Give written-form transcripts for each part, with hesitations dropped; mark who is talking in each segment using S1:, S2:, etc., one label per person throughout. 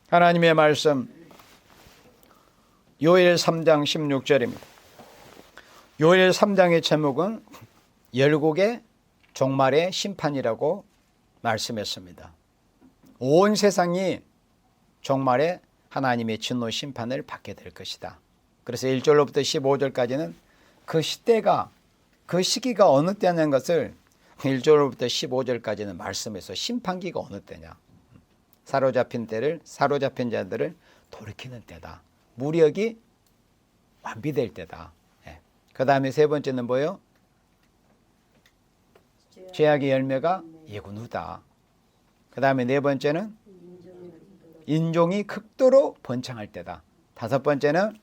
S1: 하나님의 말씀 요엘 3장 16절입니다. 요엘 3장의 제목은 열국의 종말의 심판이라고 말씀했습니다. 온 세상이 종말에 하나님의 진노 심판을 받게 될 것이다. 그래서 1절로부터 15절까지는 그 시대가, 그 시기가 어느 때냐는 것을 1절로부터 15절까지는 말씀해서 심판기가 어느 때냐, 사로잡힌 자들을 돌이키는 때다. 무력이 완비될 때다. 그 다음에 세 번째는 뭐예요? 죄악의 열매가 예군 후다. 그 다음에 네 번째는 인종이 극도로 번창할 때다. 다섯 번째는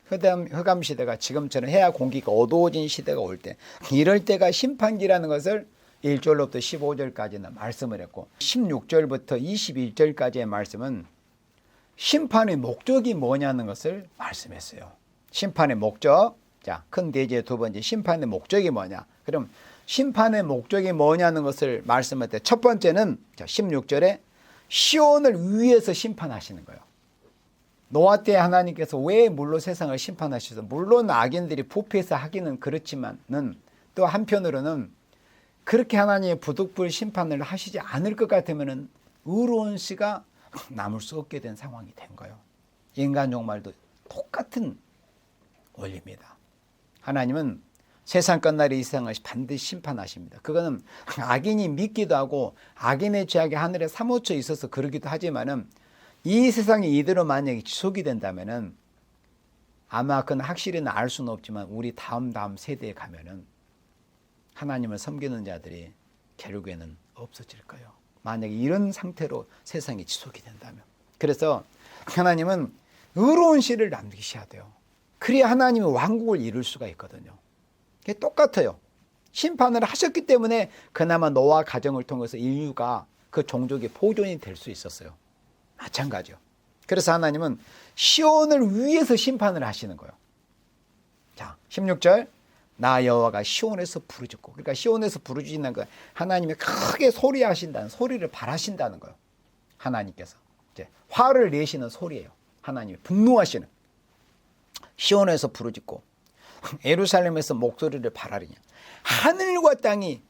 S1: 흑암 시대가 지금처럼 해야 공기가 어두워진 시대가 올 때, 이럴 때가 심판기라는 것을 1절로부터 15절까지는 말씀을 했고, 16절부터 21절까지의 말씀은 심판의 목적이 뭐냐는 것을 말씀했어요. 심판의 목적. 자, 큰 대지의 두 번째, 심판의 목적이 뭐냐. 그럼 심판의 목적이 뭐냐는 것을 말씀할 때 첫 번째는 16절에 시온을 위해서 심판하시는 거예요. 노아 때 하나님께서 왜 물로 세상을 심판하셔서, 물론 악인들이 부패해서 하기는 그렇지만은 또 한편으로는 그렇게 하나님의 부득불 심판을 하시지 않을 것 같으면은 의로운 씨가 남을 수 없게 된 상황이 된 거예요. 인간 종말도 똑같은 원리입니다. 하나님은 세상 끝날에 이 세상을 반드시 심판하십니다. 그거는 악인이 믿기도 하고 악인의 죄악이 하늘에 사무쳐 있어서 그러기도 하지만은 이 세상이 이대로 만약에 지속이 된다면은 아마 그건 확실히는 알 수는 없지만 우리 다음 세대에 가면은 하나님을 섬기는 자들이 결국에는 없어질 거예요. 만약에 이런 상태로 세상이 지속이 된다면. 그래서 하나님은 의로운 씨를 남기셔야 돼요. 그래야 하나님의 왕국을 이룰 수가 있거든요. 그게 똑같아요. 심판을 하셨기 때문에 그나마 노아 가정을 통해서 인류가 그 종족의 보존이 될 수 있었어요. 마찬가지요. 그래서 하나님은 시온을 위해서 심판을 하시는 거예요. 자, 16절. 나 여호와가 시온에서 부르짖고, 그러니까 시온에서 부르짖는 거, 하나님이 크게 소리하신다는, 소리를 발하신다는 거예요. 하나님께서 이제 화를 내시는 소리예요. 하나님이 분노하시는. 시온에서 부르짖고 예루살렘에서 목소리를 발하리냐. 하늘과 땅이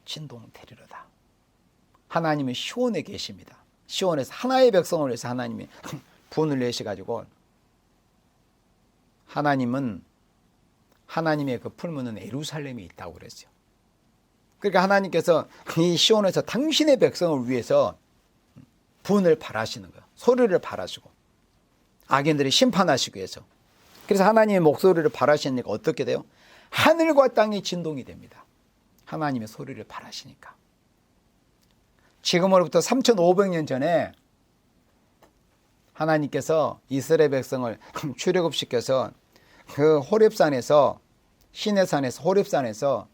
S1: 진동되리로다. 하나님은 시온에 계십니다. 시온에서 하나의 백성을 위해서 하나님이 분을 내셔가지고, 하나님은 하나님의 그 풀무는 예루살렘에 있다고 그랬어요. 그러니까 하나님께서 이 시온에서 당신의 백성을 위해서 분을 발하시는 거예요. 소리를 발하시고 악인들이 심판하시기 위해서. 그래서 하나님의 목소리를 발하시니까 어떻게 돼요? 하늘과 땅이 진동이 됩니다. 하나님의 소리를 발하시니까. 지금으로부터 3,500년 전에 하나님께서 이스라엘 백성을 출애굽시켜서 그 호렙산에서, 시내산에서, 호렙산에서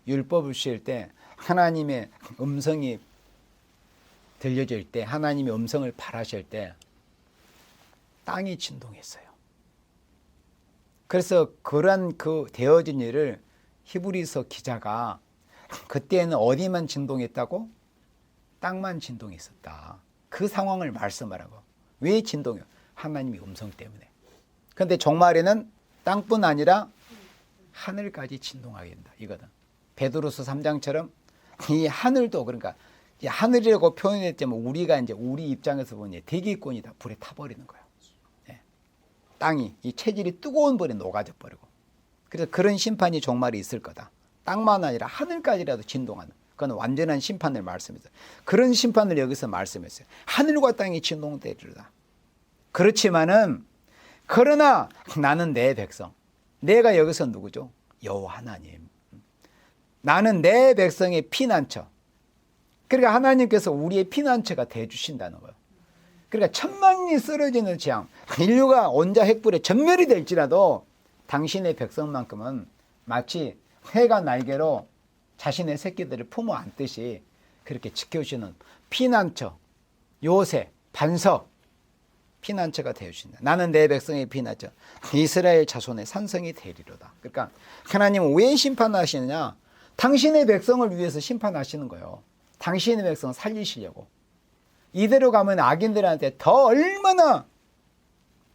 S1: 율법을 주실 때 하나님의 음성이 들려질 때, 하나님의 음성을 발하실 때 땅이 진동했어요. 그래서 그러한 그 되어진 일을 히브리서 기자가 그때는 어디만 진동했다고? 땅만 진동했었다. 그 상황을 말씀하라고. 왜 진동해요? 하나님의 음성 때문에. 그런데 종말에는 땅뿐 아니라 하늘까지 진동하게 된다. 이거든. 베드로서 3장처럼 이 하늘도, 그러니까 이 하늘이라고 표현했지만 우리가 이제 우리 입장에서 보니 대기권이 다 불에 타버리는 거예요. 예. 땅이, 이 체질이 뜨거운 불에 녹아져 버리고. 그래서 그런 심판이 종말에 있을 거다. 땅만 아니라 하늘까지라도 진동하는. 그건 완전한 심판을 말씀했어요. 그런 심판을 여기서 말씀했어요. 하늘과 땅이 진동되리로다. 그렇지만은 그러나 나는 내 백성. 내가 여기서 누구죠? 여호와 하나님. 나는 내 백성의 피난처. 그러니까 하나님께서 우리의 피난처가 되어주신다는 거예요. 그러니까 천만이 쓰러지는 재앙, 인류가 온자 핵불에 전멸이 될지라도 당신의 백성만큼은 마치 해가 날개로 자신의 새끼들을 품어 안듯이 그렇게 지켜주시는 피난처, 요새, 반석, 피난처가 되어주신다. 나는 내 백성의 피난처, 이스라엘 자손의 산성이 되리로다. 그러니까 하나님은 왜 이대로 가면 악인들한테 더 얼마나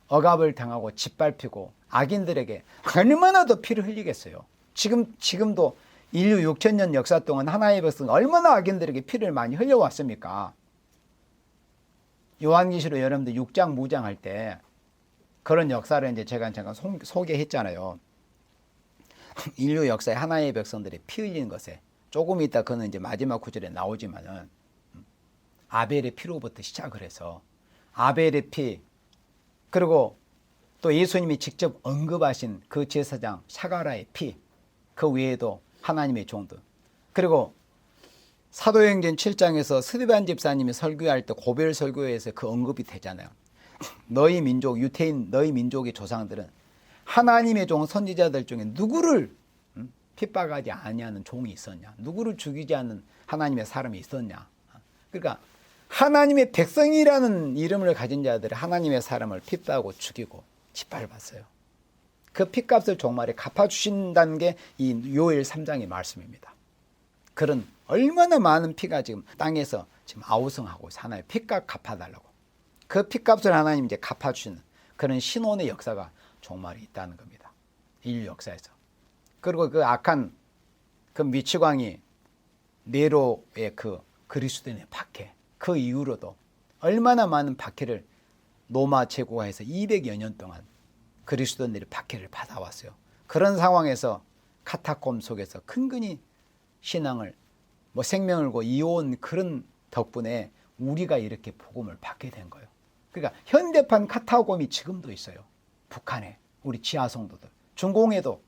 S1: 억압을 당하고 짓밟히고 악인들에게 얼마나 더 피를 흘리겠어요. 지금도 인류 6,000년 역사 동안 하나님의 백성 얼마나 악인들에게 피를 많이 흘려왔습니까? 요한계시록 여러분들 6장 무장할 때 그런 역사를 이제 제가 잠깐 소개했잖아요. 인류 역사에 하나님의 백성들이 피 흘리는 것에 조금 있다 그는 이제 마지막 구절에 나오지만은 아벨의 피로부터 시작을 해서 아벨의 피, 그리고 또 예수님이 직접 언급하신 그 제사장 샤가라의 피, 그 외에도 하나님의 종들, 그리고 사도행전 7장에서 스데반 집사님이 설교할 때 고별 설교에서 그 언급이 되잖아요. 너희 민족, 유태인 너희 민족의 조상들은 하나님의 종 선지자들 중에 누구를 핍박하지 아니하는 종이 있었냐, 누구를 죽이지 않는 하나님의 사람이 있었냐. 그러니까 하나님의 백성이라는 이름을 가진 자들이 하나님의 사람을 핍박하고 죽이고 짓밟았어요. 그 핏값을 종말에 갚아주신다는 게 이 요엘 3장의 말씀입니다. 그런 얼마나 많은 피가 지금 땅에서 지금 아우성하고 하나의 핏값 갚아달라고, 그 핏값을 하나님 이제 갚아주시는 그런 신혼의 역사가 종말에 있다는 겁니다. 인류 역사에서. 그리고 그 악한 그 미치광이 네로의 그 그리스도인의 박해, 그 이후로도 얼마나 많은 박해를 로마 제국화에서 200여 년 동안 그리스도인들이 박해를 받아왔어요. 그런 상황에서 카타콤 속에서 근근히 신앙을 생명을 고 이어온 그런 덕분에 우리가 이렇게 복음을 받게 된 거예요. 그러니까 현대판 카타콤이 지금도 있어요. 북한에 우리 지하 성도들, 중공에도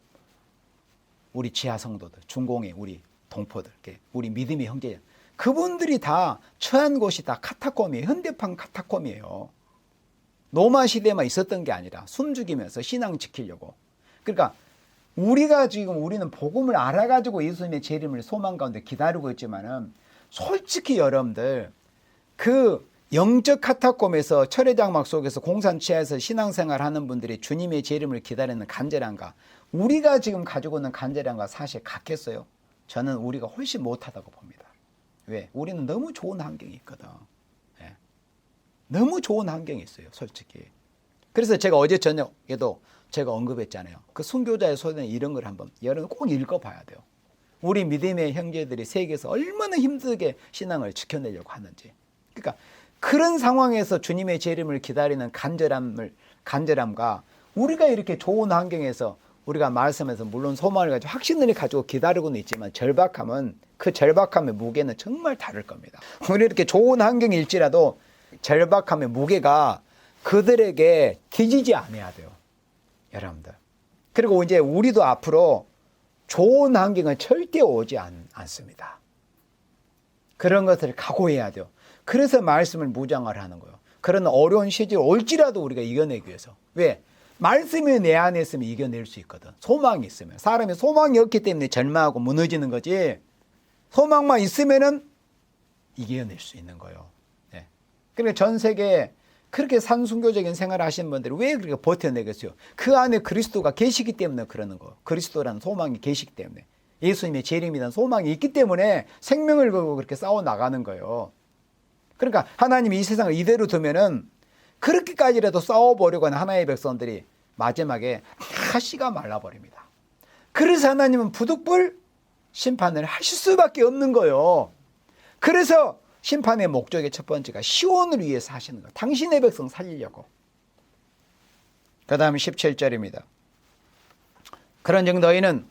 S1: 우리 지하 성도들, 중공에 우리 동포들, 우리 믿음의 형제들, 그분들이 다 처한 곳이 다 카타콤이에요. 현대판 카타콤이에요. 로마 시대만 있었던 게 아니라 숨죽이면서 신앙 지키려고. 그러니까 우리는 복음을 알아가지고 예수님의 재림을 소망 가운데 기다리고 있지만은 솔직히 여러분들 그 영적 카타콤에서 철의 장막 속에서 공산치하에서 신앙생활 하는 분들이 주님의 재림을 기다리는 간절함과 우리가 지금 가지고 있는 간절함과 사실 같겠어요? 저는 우리가 훨씬 못하다고 봅니다. 왜? 우리는 너무 좋은 환경이 있거든. 예. 너무 좋은 환경이 있어요, 솔직히. 그래서 제가 어제 저녁에도 제가 언급했잖아요. 그 순교자의 소리는 이런 걸 한번 여러분 꼭 읽어봐야 돼요. 우리 믿음의 형제들이 세계에서 얼마나 힘들게 신앙을 지켜내려고 하는지. 그러니까 그런 상황에서 주님의 재림을 기다리는 간절함과 우리가 이렇게 좋은 환경에서 우리가 말씀에서 물론 소망을 가지고 확신을 가지고 기다리고는 있지만 절박함은 그 절박함의 무게는 정말 다를 겁니다. 우리 이렇게 좋은 환경일지라도 절박함의 무게가 그들에게 뒤지지 않아야 돼요. 여러분들. 그리고 이제 우리도 앞으로 좋은 환경은 절대 오지 않습니다. 그런 것을 각오해야 돼요. 그래서 말씀을 무장을 하는 거예요. 그런 어려운 시절이 올지라도 우리가 이겨내기 위해서. 왜? 말씀이 내 안에 있으면 이겨낼 수 있거든. 소망이 있으면. 사람이 소망이 없기 때문에 절망하고 무너지는 거지. 소망만 있으면은 이겨낼 수 있는 거예요. 네. 그러니까 전 세계에 그렇게 산순교적인 생활을 하시는 분들이 왜 그렇게 버텨내겠어요? 그 안에 그리스도가 계시기 때문에 그러는 거예요. 그리스도라는 소망이 계시기 때문에. 예수님의 재림이라는 소망이 있기 때문에 생명을 걸고 그렇게 싸워 나가는 거예요. 그러니까 하나님이 이 세상을 이대로 두면은 그렇게까지라도 싸워보려고 하는 하나님의 백성들이 마지막에 다 씨가 말라버립니다. 그래서 하나님은 부득불 심판을 하실 수밖에 없는 거예요. 그래서 심판의 목적의 첫 번째가 시온을 위해서 하시는 거예요. 당신의 백성 살리려고. 그 다음 17절입니다. 그런즉 너희는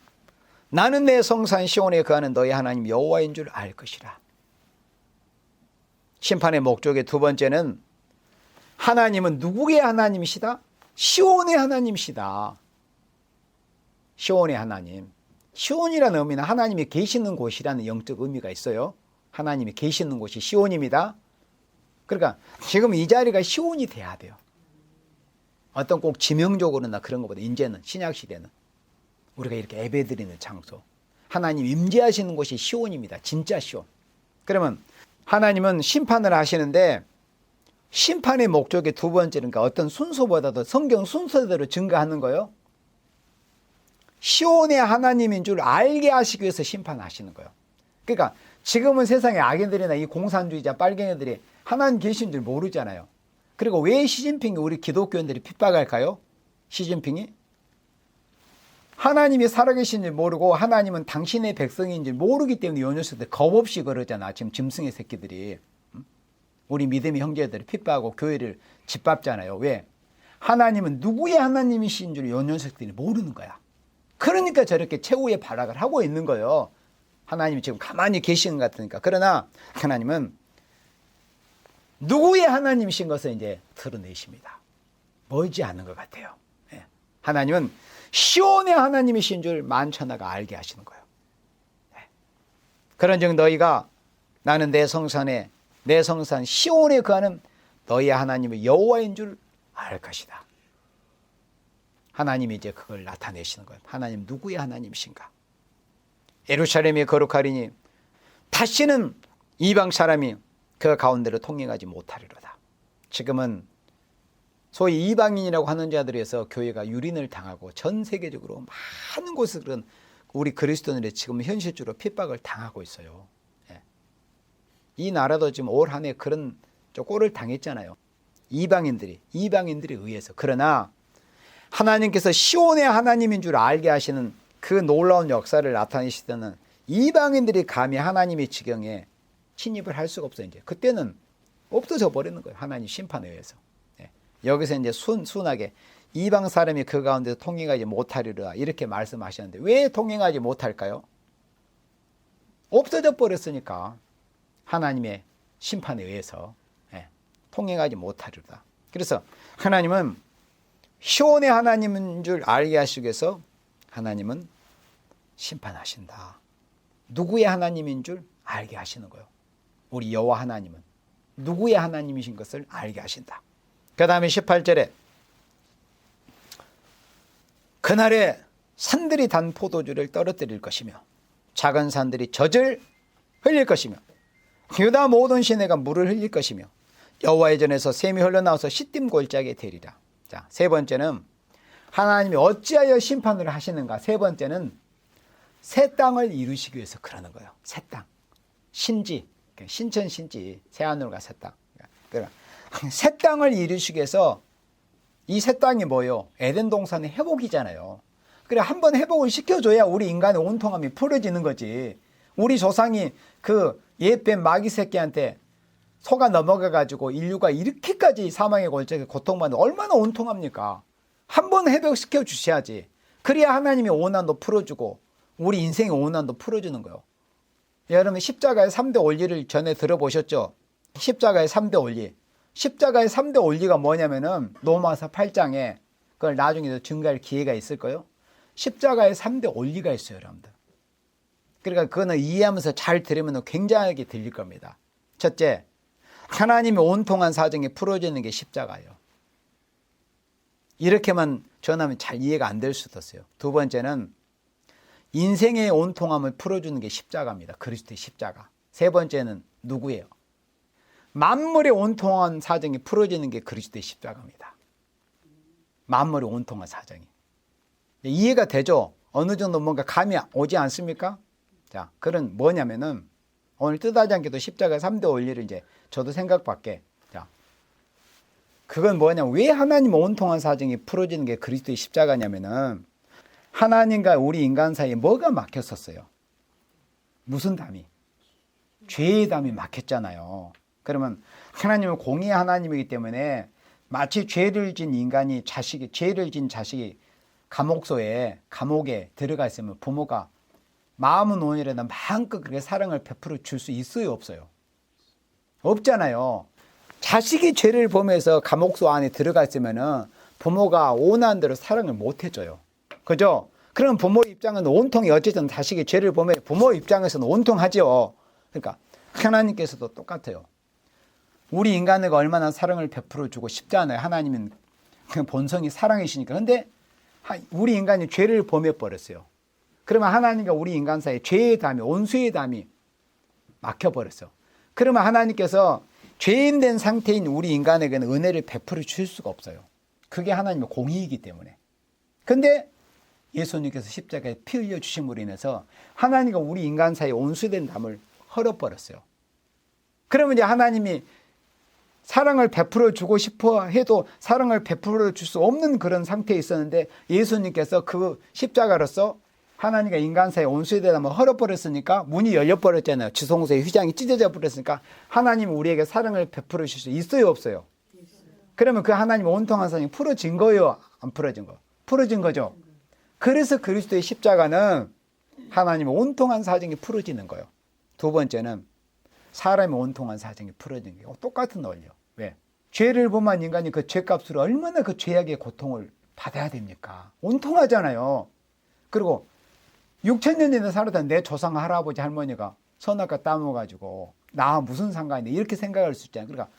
S1: 나는 내 성산 시온에 거하는 너희 하나님 여호와인 줄 알 것이라. 심판의 목적의 두 번째는 하나님은 누구의 하나님이시다? 시온의 하나님이시다. 시온의 하나님. 시온이라는 의미는 하나님이 계시는 곳이라는 영적 의미가 있어요. 하나님이 계시는 곳이 시온입니다. 그러니까 지금 이 자리가 시온이 돼야 돼요. 어떤 꼭 지명적으로나 그런 것보다 이제는 신약시대는 우리가 이렇게 예배드리는 장소, 하나님 임재하시는 곳이 시온입니다. 진짜 시온. 그러면 하나님은 심판을 하시는데 심판의 목적의 두 번째는 그러니까 어떤 순서보다도 성경 순서대로 증가하는 거예요. 시온의 하나님인 줄 알게 하시기 위해서 심판하시는 거예요. 그러니까 지금은 세상에 악인들이나 이 공산주의자 빨갱이들이 하나님 계신 줄 모르잖아요. 그리고 왜 시진핑이 우리 기독교인들이 핍박할까요? 시진핑이? 하나님이 살아계신 줄 모르고 하나님은 당신의 백성인 줄 모르기 때문에 요 녀석들 겁없이 그러잖아. 지금 짐승의 새끼들이. 우리 믿음의 형제들이 핍박하고 교회를 짓밟잖아요. 왜? 하나님은 누구의 하나님이신 줄 요 녀석들이 모르는 거야. 그러니까 저렇게 최후의 발악을 하고 있는 거예요. 하나님이 지금 가만히 계시는 것 같으니까. 그러나 하나님은 누구의 하나님이신 것을 이제 드러내십니다. 멀지 않은 것 같아요. 하나님은 시온의 하나님이신 줄 만천하가 알게 하시는 거예요. 그런즉 너희가 나는 내 성산에 내 성산 시온에 거하는 너희의 하나님의 여호와인 줄 알 것이다. 하나님이 이제 그걸 나타내시는 거예요. 하나님 누구의 하나님이신가? 예루살렘이 거룩하리니 다시는 이방 사람이 그 가운데로 통행하지 못하리로다. 지금은 소위 이방인이라고 하는 자들에서 교회가 유린을 당하고 전 세계적으로 많은 곳은 우리 그리스도인들이 지금 현실적으로 핍박을 당하고 있어요. 이 나라도 지금 올 한 해 그런 꼴을 당했잖아요. 이방인들에 의해서. 그러나 하나님께서 시온의 하나님인 줄 알게 하시는 그 놀라운 역사를 나타내시더는 이방인들이 감히 하나님의 지경에 침입을 할 수가 없어요. 이제 그때는 없어져 버리는 거예요. 하나님 심판에 의해서. 여기서 이제 순하게 이방 사람이 그 가운데서 통행하지 못하리라 이렇게 말씀하셨는데 왜 통행하지 못할까요? 없어져 버렸으니까 하나님의 심판에 의해서 통행하지 못하리라. 그래서 하나님은 시온의 하나님인 줄 알게 하시기 위해서 하나님은 심판하신다. 누구의 하나님인 줄 알게 하시는 거예요. 우리 여호와 하나님은 누구의 하나님이신 것을 알게 하신다. 그 다음에 18절에 그날에 산들이 단 포도주를 떨어뜨릴 것이며 작은 산들이 젖을 흘릴 것이며 유다 모든 시내가 물을 흘릴 것이며 여호와의 전에서 샘이 흘러나와서 시딤 골짜기에 되리라. 자, 세 번째는 하나님이 어찌하여 심판을 하시는가. 세 번째는 새 땅을 이루시기 위해서 그러는 거예요. 새 땅, 신지, 신천 신지, 새하늘과 새 땅. 그러니까 새 땅을 이루시기 위해서 이 새 땅이 뭐예요? 에덴 동산의 회복이잖아요. 그래 한번 회복을 시켜줘야 우리 인간의 온통함이 풀어지는 거지. 우리 조상이 그 옛뱀 마귀 새끼한테 속아 넘어가가지고 인류가 이렇게까지 사망의 골짜기 고통받는 얼마나 온통합니까? 한번 회복시켜 주셔야지. 그래야 하나님이 오난도 풀어주고 우리 인생의 오난도 풀어주는 거예요. 여러분 십자가의 3대 원리를 전에 들어보셨죠? 십자가의 3대 원리. 십자가의 3대 원리가 뭐냐면은 로마서 8장에 그걸 나중에 증거할 기회가 있을 거예요. 십자가의 3대 원리가 있어요, 여러분들. 그러니까 그거는 이해하면서 잘 들으면 굉장하게 들릴 겁니다. 첫째, 하나님의 온통한 사정이 풀어지는 게 십자가예요. 이렇게만 전하면 잘 이해가 안 될 수도 있어요. 두 번째는 인생의 온통함을 풀어주는 게 십자가입니다. 그리스도의 십자가. 세 번째는 누구예요? 만물의 온통한 사정이 풀어지는 게 그리스도의 십자가입니다. 만물의 온통한 사정이. 이해가 되죠? 어느 정도 뭔가 감이 오지 않습니까? 자, 그런 뭐냐면은 오늘 뜻하지 않게도 십자가 3대 원리를 이제 저도 생각밖에. 자, 그건 뭐냐면 왜 하나님 온통한 사정이 풀어지는 게 그리스도의 십자가냐면은 하나님과 우리 인간 사이에 뭐가 막혔었어요? 무슨 담이? 죄의 담이 막혔잖아요. 그러면 하나님은 공의의 하나님이기 때문에 마치 죄를 진 인간이 죄를 진 자식이 감옥에 들어가 있으면 부모가 마음은 오늘이라도 마음껏 그렇게 사랑을 베풀어 줄 수 있어요, 없어요? 없잖아요. 자식이 죄를 범해서 감옥소 안에 들어가 있으면은 부모가 원하는 대로 사랑을 못 해줘요. 그죠? 그럼 부모 입장은 온통이 어쨌든 자식이 죄를 범해 부모 입장에서는 온통하죠. 그러니까 하나님께서도 똑같아요. 우리 인간에게 얼마나 사랑을 베풀어 주고 싶잖아요. 하나님은 그 본성이 사랑이시니까. 근데 우리 인간이 죄를 범해 버렸어요. 그러면 하나님과 우리 인간 사이에 죄의 담이, 온수의 담이 막혀버렸어. 그러면 하나님께서 죄인 된 상태인 우리 인간에게는 은혜를 베풀어 주실 수가 없어요. 그게 하나님의 공의이기 때문에. 근데 예수님께서 십자가에 피 흘려 주심으로 인해서 하나님과 우리 인간 사이에 온수된 담을 헐어버렸어요. 그러면 이제 하나님이 사랑을 베풀어 주고 싶어 해도 사랑을 베풀어 줄 수 없는 그런 상태에 있었는데 예수님께서 그 십자가로서 하나님과 인간 사이에 온수에 대한 헐어버렸으니까 문이 열려버렸잖아요. 지성소의 휘장이 찢어져 버렸으니까 하나님은 우리에게 사랑을 베풀어 주실 수 있어요, 없어요? 그러면 그 하나님 온통한 사랑이 풀어진 거예요, 안 풀어진 거? 풀어진 거죠. 그래서 그리스도의 십자가는 하나님의 온통한 사정이 풀어지는 거예요. 두 번째는 사람의 온통한 사정이 풀어지는 게 똑같은 원리요. 왜? 죄를 범한 인간이 그 죄값으로 얼마나 그 죄악의 고통을 받아야 됩니까? 온통하잖아요. 그리고 6,000년 전에 살았던 내 조상 할아버지 할머니가 선악과 따먹어가지고 나 무슨 상관인데 이렇게 생각할 수 있잖아요. 그러니까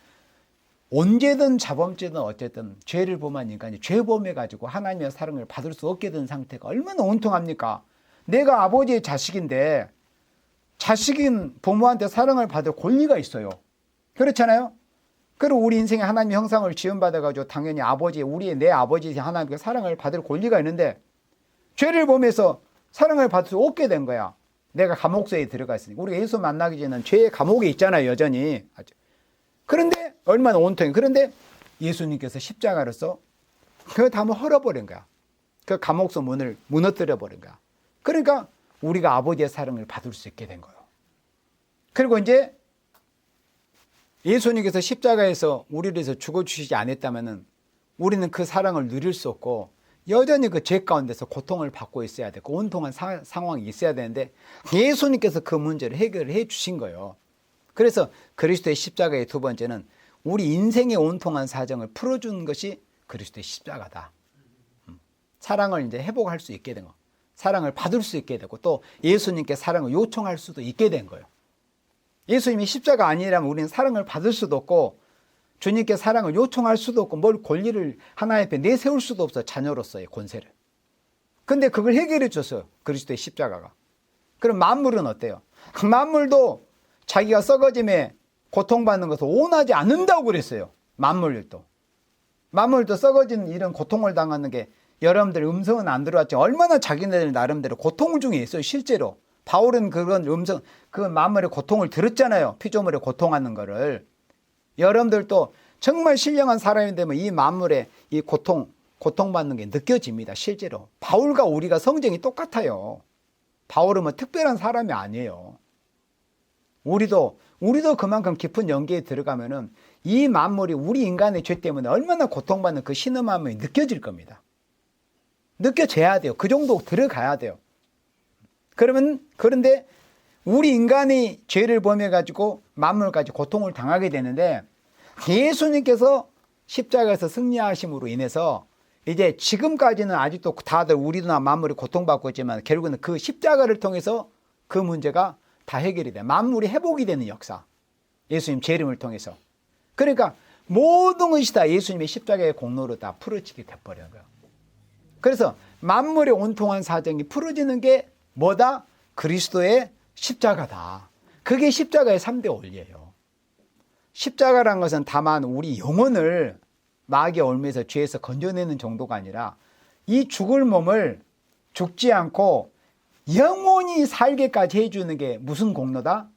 S1: 언제든 자범죄든 어쨌든 죄를 범한 인간이 죄 범해가지고 하나님의 사랑을 받을 수 없게 된 상태가 얼마나 온통합니까? 내가 아버지의 자식인데 자식인 부모한테 사랑을 받을 권리가 있어요. 그렇잖아요? 그리고 우리 인생에 하나님의 형상을 지음받아가지고 당연히 내 아버지 하나님께 사랑을 받을 권리가 있는데 죄를 범해서 사랑을 받을 수 없게 된 거야. 내가 감옥소에 들어가 있으니까. 우리가 예수 만나기 전에는 죄의 감옥에 있잖아요, 여전히. 그런데 얼마나 온통해. 그런데 예수님께서 십자가로서 그 담을 헐어버린 거야. 그 감옥소 문을 무너뜨려 버린 거야. 그러니까 우리가 아버지의 사랑을 받을 수 있게 된 거예요. 그리고 이제 예수님께서 십자가에서 우리를 위해서 죽어주시지 않았다면 우리는 그 사랑을 누릴 수 없고 여전히 그 죄 가운데서 고통을 받고 있어야 되고 온통한 상황이 있어야 되는데 예수님께서 그 문제를 해결해 주신 거예요. 그래서 그리스도의 십자가의 두 번째는 우리 인생의 온통한 사정을 풀어주는 것이 그리스도의 십자가다. 사랑을 이제 회복할 수 있게 된 거. 사랑을 받을 수 있게 되고 또 예수님께 사랑을 요청할 수도 있게 된 거예요. 예수님이 십자가 아니라면 우리는 사랑을 받을 수도 없고 주님께 사랑을 요청할 수도 없고 뭘 권리를 하나 앞에 내세울 수도 없어요. 자녀로서의 권세를. 근데 그걸 해결해 줬어요. 그리스도의 십자가가. 그럼 만물은 어때요? 만물도 자기가 썩어짐에 고통받는 것을 원하지 않는다고 그랬어요. 만물도 썩어진 이런 고통을 당하는 게 여러분들 음성은 안 들어왔죠. 얼마나 자기네들 나름대로 고통을 중에 있어요. 실제로 바울은 그런 음성, 그 만물의 고통을 들었잖아요. 피조물의 고통하는 거를. 여러분들도 정말 신령한 사람이 되면 이 만물의 이 고통받는 게 느껴집니다. 실제로 바울과 우리가 성정이 똑같아요. 바울은 뭐 특별한 사람이 아니에요. 우리도 그만큼 깊은 연계에 들어가면은 이 만물이 우리 인간의 죄 때문에 얼마나 고통받는 그 신음함이 느껴질 겁니다. 느껴져야 돼요. 그 정도 들어가야 돼요. 그런데 우리 인간이 죄를 범해가지고 만물까지 고통을 당하게 되는데 예수님께서 십자가에서 승리하심으로 인해서 이제 지금까지는 아직도 다들 우리나 만물이 고통받고 있지만 결국은 그 십자가를 통해서 그 문제가 다 해결이 돼. 만물이 회복이 되는 역사. 예수님 재림을 통해서. 그러니까 모든 것이 다 예수님의 십자가의 공로로 다 풀어지게 돼버린 거예요. 그래서 만물의 온통한 사정이 풀어지는 게 뭐다? 그리스도의 십자가다. 그게 십자가의 3대 원리예요. 십자가란 것은 다만 우리 영혼을 마귀의 올무에서 죄에서 건져내는 정도가 아니라 이 죽을 몸을 죽지 않고 영원히 살게까지 해주는 게 무슨 공로다?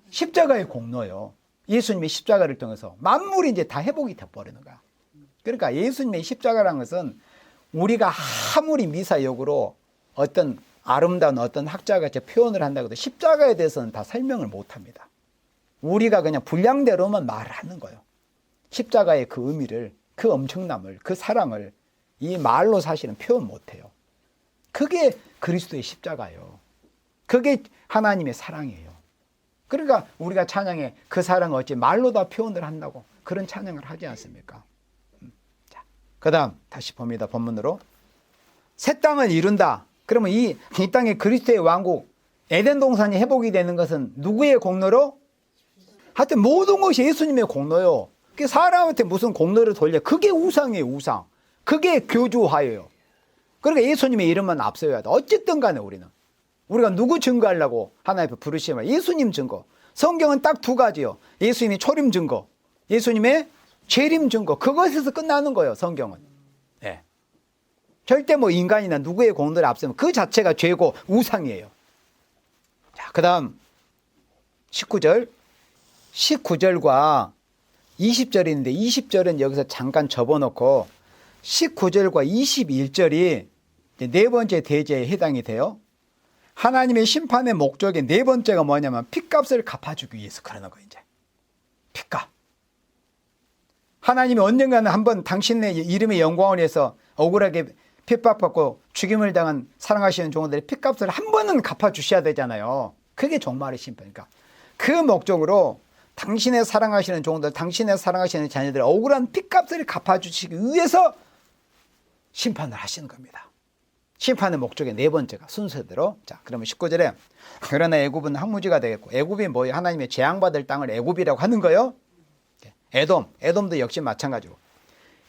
S1: 십자가의 공로예요. 예수님의 십자가를 통해서 만물이 이제 다 회복이 돼버리는 거야. 그러니까 예수님의 십자가란 것은 우리가 아무리 미사역으로 어떤 아름다운 어떤 학자가 표현을 한다고 해도 십자가에 대해서는 다 설명을 못합니다. 우리가 그냥 분량대로만 말을 하는 거예요. 십자가의 그 의미를, 그 엄청남을, 그 사랑을 이 말로 사실은 표현 못해요. 그게 그리스도의 십자가예요. 그게 하나님의 사랑이에요. 그러니까 우리가 찬양에 그 사랑을 어찌 말로 다 표현을 한다고 그런 찬양을 하지 않습니까? 자, 그 다음 다시 봅니다. 본문으로. 새 땅을 이룬다. 그러면 이 땅에 그리스도의 왕국 에덴 동산이 회복이 되는 것은 누구의 공로로? 하여튼 모든 것이 예수님의 공로요. 그게 사람한테 무슨 공로를 돌려. 그게 우상이에요. 우상. 그게 교주화예요. 그러니까 예수님의 이름만 앞서야 돼. 어쨌든 간에 우리가 누구 증거하려고 하나님 앞에 부르시면 예수님 증거. 성경은 딱 두 가지요. 예수님이 초림 증거, 예수님의 재림 증거. 그것에서 끝나는 거예요. 성경은. 네. 절대 뭐 인간이나 누구의 공로를 앞세우면 그 자체가 죄고 우상이에요. 자, 그 다음 19절. 19절과 20절인데 20절은 여기서 잠깐 접어놓고 19절과 21절이 네 번째 대제에 해당이 돼요. 하나님의 심판의 목적의 네 번째가 뭐냐면 핏값을 갚아주기 위해서 그러는 거예요. 이제 핏값. 하나님이 언젠가는 한번 당신의 이름의 영광을 위해서 억울하게 핍박받고 죽임을 당한 사랑하시는 종들의 핏값을 한 번은 갚아주셔야 되잖아요. 그게 종말의 심판이니까. 그 목적으로 당신의 사랑하시는 종들, 당신의 사랑하시는 자녀들의 억울한 핏값을 갚아주시기 위해서 심판을 하시는 겁니다. 심판의 목적의 네 번째가 순서대로. 자, 그러면 19절에 그러나 애굽은 항무지가 되겠고, 애굽이 뭐예요? 하나님의 재앙받을 땅을 애굽이라고 하는 거예요. 에돔도 역시 마찬가지고,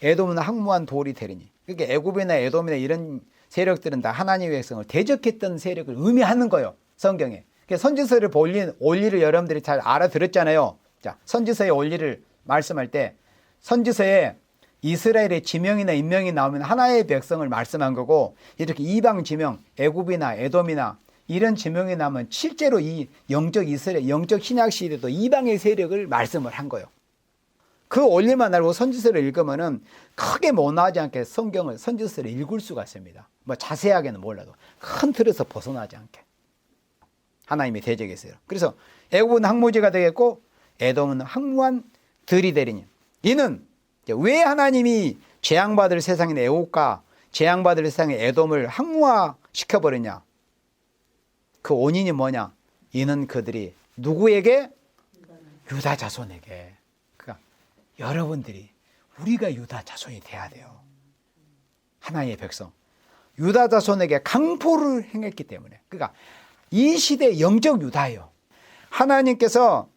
S1: 에돔은 항무한 돌이 되리니. 그러니까 애굽이나 에돔이나 이런 세력들은 다 하나님의 백성을 대적했던 세력을 의미하는 거예요, 성경에. 선지서를 원리를 여러분들이 잘 알아들었잖아요. 자, 선지서의 원리를 말씀할 때 선지서에 이스라엘의 지명이나 인명이 나오면 하나의 백성을 말씀한 거고, 이렇게 이방 지명, 애굽이나 에돔이나 이런 지명이 나오면 실제로 이 영적 이스라엘, 영적 신약 시대도 이방의 세력을 말씀을 한 거예요. 그 원리만 알고 선지서를 읽으면은 크게 못나지 않게 성경을, 선지서를 읽을 수가 있습니다. 뭐 자세하게는 몰라도 큰 틀에서 벗어나지 않게. 하나님의 대적이 있어요. 그래서 애굽은 항무지가 되겠고 에돔은 항무한 들이 되리니. 이는 왜 하나님이 재앙받을 세상인 애굽과 재앙받을 세상의 에돔을 항무화시켜버리냐. 그 원인이 뭐냐. 이는 그들이 누구에게? 유다 자손에게. 그러니까 여러분들이, 우리가 유다 자손이 돼야 돼요. 하나님의 백성. 유다 자손에게 강포를 행했기 때문에. 그러니까 이 시대 영적 유다예요. 하나님께서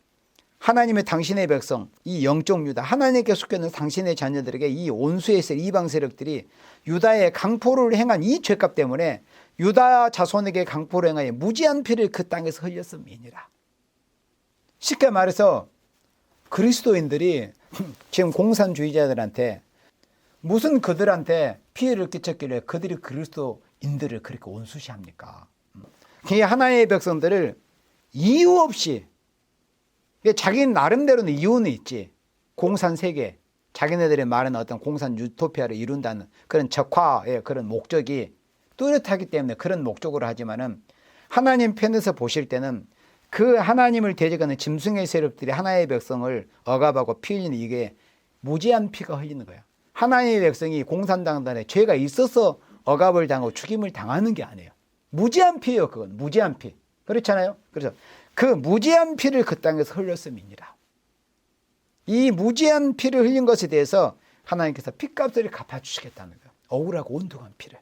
S1: 하나님의 당신의 백성, 이 영적 유다, 하나님께 속해있는 당신의 자녀들에게 이 온수에 있을 이방 세력들이 유다의 강포를 행한 이 죄값 때문에 유다 자손에게 강포를 행하여 무지한 피를 그 땅에서 흘렸음이니라. 쉽게 말해서 그리스도인들이 지금 공산주의자들한테 무슨 그들한테 피해를 끼쳤길래 그들이 그리스도인들을 그렇게 온수시합니까? 이 하나의 백성들을 이유 없이, 자기는 나름대로는 이유는 있지, 공산세계, 자기네들의 말은 어떤 공산 유토피아를 이룬다는 그런 적화의 그런 목적이 뚜렷하기 때문에 그런 목적으로 하지만은, 하나님 편에서 보실 때는 그 하나님을 대적하는 짐승의 세력들이 하나의 백성을 억압하고 피 흘리는, 이게 무지한 피가 흘리는 거야. 하나님의 백성이 공산당단에 죄가 있어서 억압을 당하고 죽임을 당하는 게 아니에요. 무지한 피예요. 그건 무지한 피. 그렇잖아요. 그래서 그 무지한 피를 그 땅에서 흘렸음이니라. 이 무지한 피를 흘린 것에 대해서 하나님께서 핏값을 갚아주시겠다는 거예요. 억울하고 온통한 피를.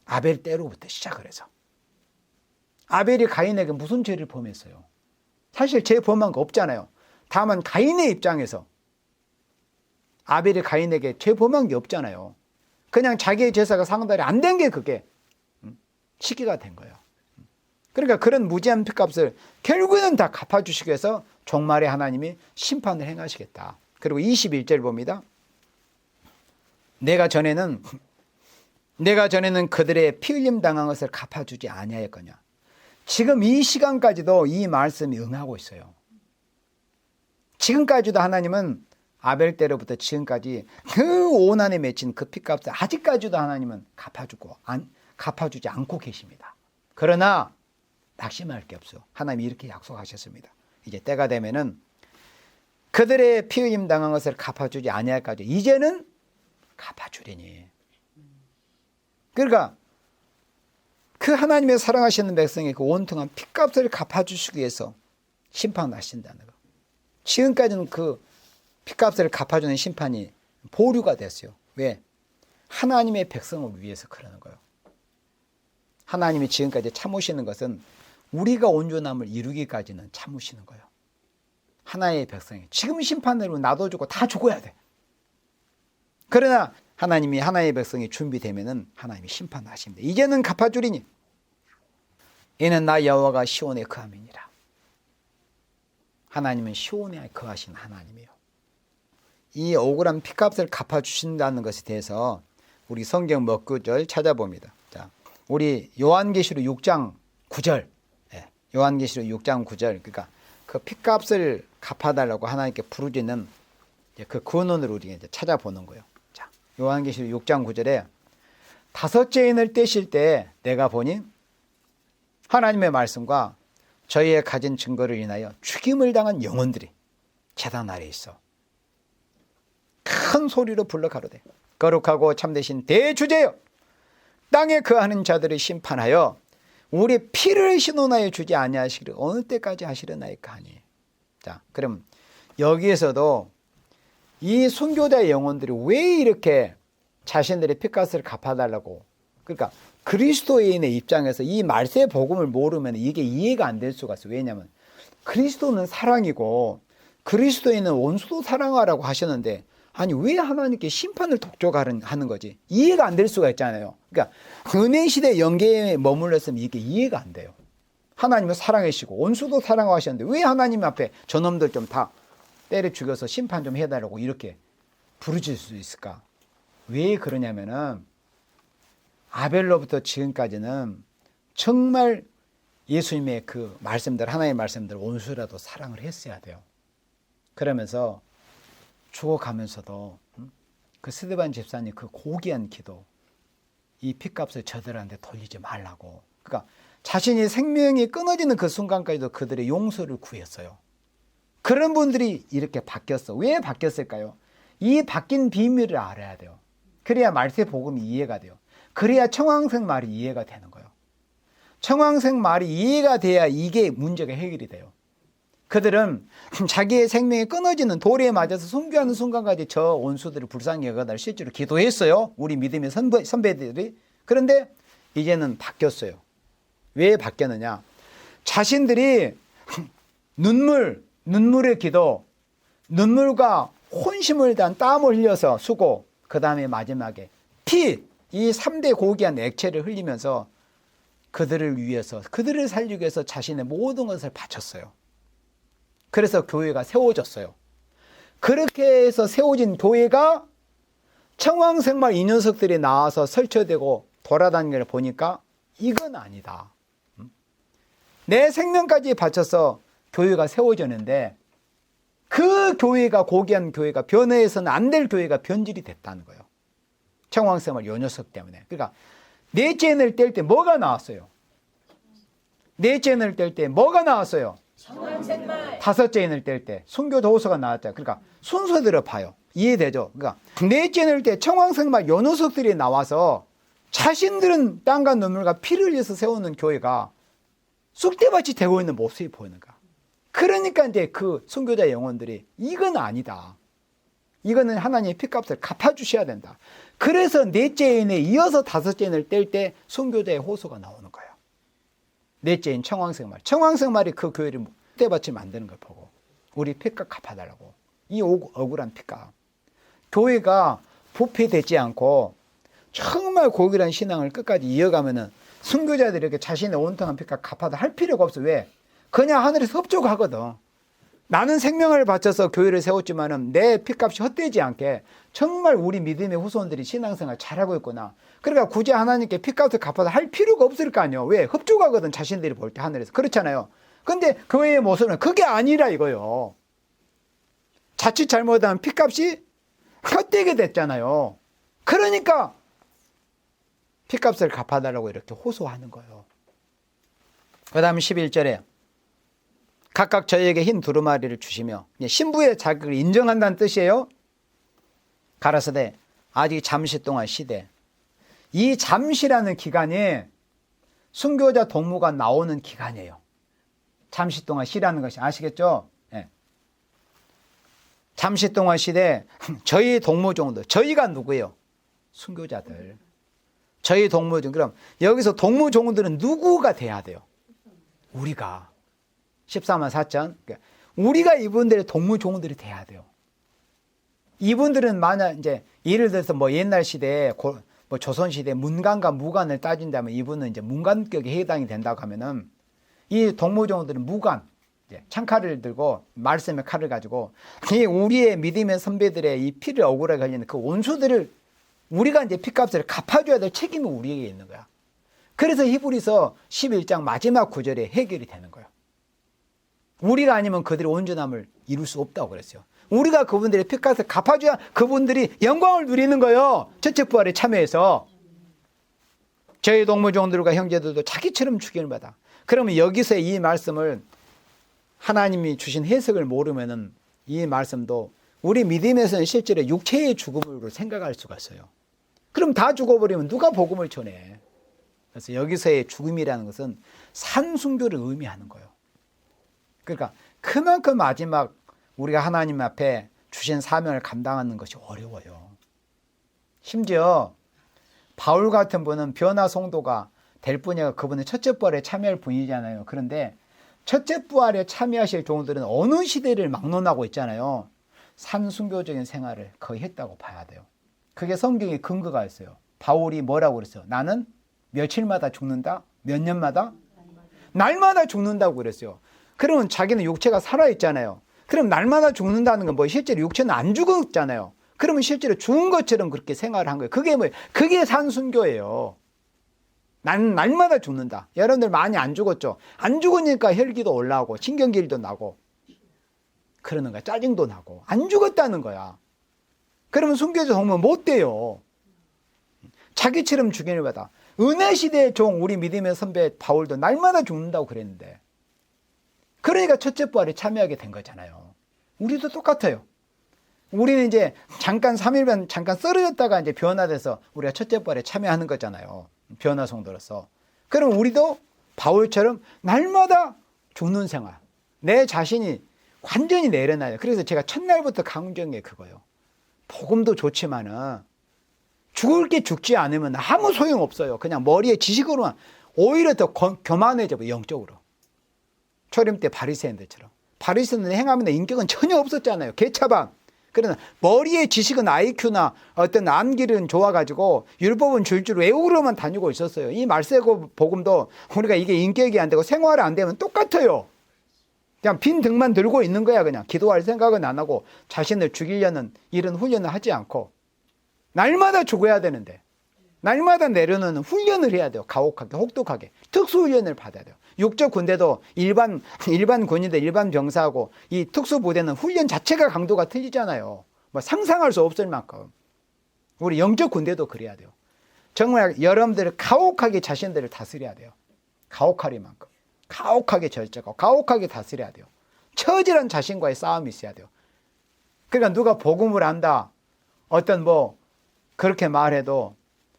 S1: 아벨 때로부터 시작을 해서. 아벨이 가인에게 무슨 죄를 범했어요? 사실 죄 범한 거 없잖아요. 다만 가인의 입장에서 아벨이 가인에게 죄 범한 게 없잖아요. 그냥 자기의 제사가 상달이 안 된 게 그게 시기가 된 거예요. 그러니까 그런 무지한 핏값을 결국에는 다 갚아주시기 위해서 종말에 하나님이 심판을 행하시겠다. 그리고 21절 봅니다. 내가 전에는 그들의 피 흘림 당한 것을 갚아주지 아니하였거냐. 지금 이 시간까지도 이 말씀이 응하고 있어요. 지금까지도 하나님은 아벨 때로부터 지금까지 그 오난에 맺힌 그 핏값을 아직까지도 하나님은 갚아주지 않고 계십니다. 그러나 낙심할 게 없어. 하나님이 이렇게 약속하셨습니다. 이제 때가 되면은 그들의 피 흘림 당한 것을 갚아주지 아니할까지 이제는 갚아주리니. 그러니까 그 하나님의 사랑하시는 백성의 그 온통한 핏값을 갚아주시기 위해서 심판하신다는 거. 지금까지는 그 핏값을 갚아주는 심판이 보류가 됐어요. 왜? 하나님의 백성을 위해서 그러는 거예요. 하나님이 지금까지 참으시는 것은 우리가 온전함을 이루기까지는 참으시는 거예요. 하나의 백성이 지금 심판으로 나도 죽고 다 죽어야 돼. 그러나 하나님이 하나의 백성이 준비되면은 하나님이 심판하십니다. 이제는 갚아주리니 이는 나 여호와가 시온에 거함이니라. 하나님은 시온에 거하신 하나님이에요. 이 억울한 핏값을 갚아주신다는 것에 대해서 우리 성경 몇 구절 찾아봅니다. 자, 우리 요한계시록 6장 9절. 요한계시록 6장 9절. 그러니까 그 핏값을 갚아달라고 하나님께 부르짖는 그 근원을 우리가 이제 찾아보는 거예요. 자, 요한계시록 6장 9절에 다섯째 인을 떼실 때 내가 보니 하나님의 말씀과 저희의 가진 증거를 인하여 죽임을 당한 영혼들이 제단 아래에 있어 큰 소리로 불러 가로되 거룩하고 참되신 대주제여 땅에 거하는 자들을 심판하여 우리 피를 신원하여 주지 아니하시기를 어느 때까지 하시려나이까 하니. 자, 그럼 여기에서도 이 순교자의 영혼들이 왜 이렇게 자신들의 핏값을 갚아달라고, 그러니까 그리스도인의 입장에서 이 말세 복음을 모르면 이게 이해가 안 될 수가 있어요. 왜냐하면 그리스도는 사랑이고 그리스도인은 원수도 사랑하라고 하셨는데 아니 왜 하나님께 심판을 독촉하는 거지? 이해가 안 될 수가 있잖아요. 그러니까 은혜시대 영계에 머물렀으면 이게 이해가 안 돼요. 하나님은 사랑하시고 원수도 사랑하셨는데 왜 하나님 앞에 저놈들 좀 다 때려 죽여서 심판 좀 해달라고 이렇게 부르질 수 있을까? 왜 그러냐면은 아벨로부터 지금까지는 정말 예수님의 그 말씀들, 하나님의 말씀들 원수라도 사랑을 했어야 돼요. 그러면서 죽어가면서도 그 스데반 집사님 그 고귀한 기도, 이 핏값을 저들한테 돌리지 말라고. 그러니까 자신이 생명이 끊어지는 그 순간까지도 그들의 용서를 구했어요. 그런 분들이 이렇게 바뀌었어. 왜 바뀌었을까요? 이 바뀐 비밀을 알아야 돼요. 그래야 말세 복음이 이해가 돼요. 그래야 청황생 말이 이해가 되는 거예요. 청황생 말이 이해가 돼야 이게 문제가 해결이 돼요. 그들은 자기의 생명이 끊어지는 돌에 맞아서 순교하는 순간까지 저 원수들을 불쌍히 여겨달 실제로 기도했어요. 우리 믿음의 선배들이. 그런데 이제는 바뀌었어요. 왜 바뀌었느냐? 자신들이 눈물의 기도, 눈물과 혼심을 다한 땀을 흘려서 수고, 그 다음에 마지막에 피, 이 3대 고귀한 액체를 흘리면서 그들을 위해서, 그들을 살리기 위해서 자신의 모든 것을 바쳤어요. 그래서 교회가 세워졌어요. 그렇게 해서 세워진 교회가 청황생말 이 녀석들이 나와서 설쳐되고 돌아다니는 걸 보니까 이건 아니다. 내 생명까지 바쳐서 교회가 세워졌는데 그 교회가 고귀한 교회가 변해서는 안 될 교회가 변질이 됐다는 거예요. 청황생활 요 녀석 때문에. 그러니까 넷째 인을 뗄 때 뭐가 나왔어요? 넷째 인을 뗄 때 뭐가 나왔어요? 청황생말. 다섯째 인을 뗄 때 순교도서가 나왔죠. 그러니까 순서대로 봐요. 이해되죠? 그러니까 넷째 인을 때 청황생말 요 녀석들이 나와서 자신들은 땀과 눈물과 피를 흘려서 세우는 교회가 쑥대밭이 되고 있는 모습이 보이는 거야. 그러니까 이제 그 순교자 영혼들이 이건 아니다. 이거는 하나님의 핏값을 갚아주셔야 된다. 그래서 넷째 인에 이어서 다섯째 인을 뗄 때 순교자의 호소가 나오는 거예요. 넷째 인 청황생말. 청황생말이 그 교회를 쑥대밭을 만드는 걸 보고 우리 핏값 갚아달라고. 이 억울한 핏값. 교회가 부패되지 않고 정말 고귀한 신앙을 끝까지 이어가면은 순교자들이 이렇게 자신의 온통한 핏값 갚아도 할 필요가 없어. 왜? 그냥 하늘에서 흡족하거든. 나는 생명을 바쳐서 교회를 세웠지만은 내 핏값이 헛되지 않게 정말 우리 믿음의 후손들이 신앙생활 잘하고 있구나. 그러니까 굳이 하나님께 핏값을 갚아서 할 필요가 없을 거 아니에요. 왜? 흡족하거든. 자신들이 볼 때 하늘에서. 그렇잖아요. 근데 교회의 모습은 그게 아니라 이거요. 자칫 잘못하면 핏값이 헛되게 됐잖아요. 그러니까 핏값을 갚아달라고 이렇게 호소하는 거예요. 그 다음 11절에 각각 저희에게 흰 두루마리를 주시며 신부의 자격을 인정한다는 뜻이에요. 가라사대 아직 잠시 동안 쉬되. 이 잠시라는 기간이 순교자 동무가 나오는 기간이에요. 잠시 동안 쉬라는 것이 아시겠죠? 네. 잠시 동안 쉬되 저희 동무종들, 저희가 누구예요? 순교자들. 저희 동무종. 그럼 여기서 동무종들은 누구가 돼야 돼요? 우리가. 14만 4천. 그러니까 우리가 이분들의 동무종들이 돼야 돼요. 이분들은 만약 이제 예를 들어서 뭐 옛날 시대에 뭐 조선 시대 문관과 무관을 따진다면 이분은 이제 문관격에 해당이 된다고 하면은 이 동무종들은 무관, 창칼을 들고 말씀의 칼을 가지고 이 우리의 믿음의 선배들의 이 피를 억울하게 걸리는 그 원수들을 우리가 이제 핏값을 갚아줘야 될 책임이 우리에게 있는 거야. 그래서 히브리서 11장 마지막 구절에 해결이 되는 거예요. 우리가 아니면 그들의 온전함을 이룰 수 없다고 그랬어요. 우리가 그분들의 피값을 갚아줘야 그분들이 영광을 누리는 거예요. 첫째 부활에 참여해서. 저희 동무종들과 형제들도 자기처럼 죽임을 받아. 그러면 여기서 이 말씀을 하나님이 주신 해석을 모르면은 이 말씀도 우리 믿음에서는 실제로 육체의 죽음으로 생각할 수가 있어요. 그럼 다 죽어버리면 누가 복음을 전해? 그래서 여기서의 죽음이라는 것은 산순교를 의미하는 거예요. 그러니까 그만큼 마지막 우리가 하나님 앞에 주신 사명을 감당하는 것이 어려워요. 심지어 바울 같은 분은 변화 성도가 될 뿐이야 그분은 첫째 부활에 참여할 분이잖아요. 그런데 첫째 부활에 참여하실 종들은 어느 시대를 막론하고 있잖아요. 산순교적인 생활을 거의 했다고 봐야 돼요. 그게 성경에 근거가 있어요. 바울이 뭐라고 그랬어요? 나는 며칠마다 죽는다? 몇 년마다? 날마다 죽는다고 그랬어요. 그러면 자기는 육체가 살아있잖아요. 그럼 날마다 죽는다는 건 뭐 실제로 육체는 안 죽었잖아요. 그러면 실제로 죽은 것처럼 그렇게 생활을 한 거예요. 그게 뭐예요? 그게 산순교예요. 난 날마다 죽는다. 여러분들 많이 안 죽었죠? 안 죽으니까 혈기도 올라오고 신경질도 나고 그러는 거야. 짜증도 나고 안 죽었다는 거야. 그러면 순교자 정말 못 돼요. 자기처럼 죽임을 받아. 은혜 시대의 종 우리 믿음의 선배 바울도 날마다 죽는다고 그랬는데 그러니까 첫째 부활에 참여하게 된 거잖아요. 우리도 똑같아요. 우리는 이제 잠깐 3일간 잠깐 쓰러졌다가 이제 변화돼서 우리가 첫째 부활에 참여하는 거잖아요. 변화 성도로서. 그럼 우리도 바울처럼 날마다 죽는 생활. 내 자신이 완전히 내려놔요. 그래서 제가 첫날부터 강조한 게 그거예요. 복음도 좋지만은 죽을 게 죽지 않으면 아무 소용 없어요. 그냥 머리에 지식으로만 오히려 더 교만해져 영적으로. 초림 때 바리새인들처럼. 바리새인은 행함이나 인격은 전혀 없었잖아요. 개차반. 그러나 머리에 지식은 IQ나 어떤 암기는 좋아가지고 율법은 줄줄 외우고만 다니고 있었어요. 이 말세고 복음도 우리가 이게 인격이 안 되고 생활이 안 되면 똑같아요. 그냥 빈 등만 들고 있는 거야. 그냥 기도할 생각은 안 하고 자신을 죽이려는 이런 훈련을 하지 않고 날마다 죽어야 되는데 날마다 내려놓는 훈련을 해야 돼요. 가혹하게 혹독하게 특수훈련을 받아야 돼요. 육적 군대도 일반 군인들 일반 병사하고 이 특수부대는 훈련 자체가 강도가 틀리잖아요. 뭐 상상할 수 없을 만큼 우리 영적 군대도 그래야 돼요. 정말 여러분들 가혹하게 자신들을 다스려야 돼요. 가혹하리만큼 가혹하게 절제하고 가혹하게 다스려야 돼요. 처절한 자신과의 싸움이 있어야 돼요. 그러니까 누가 복음을 안다 어떤 뭐 그렇게 말해도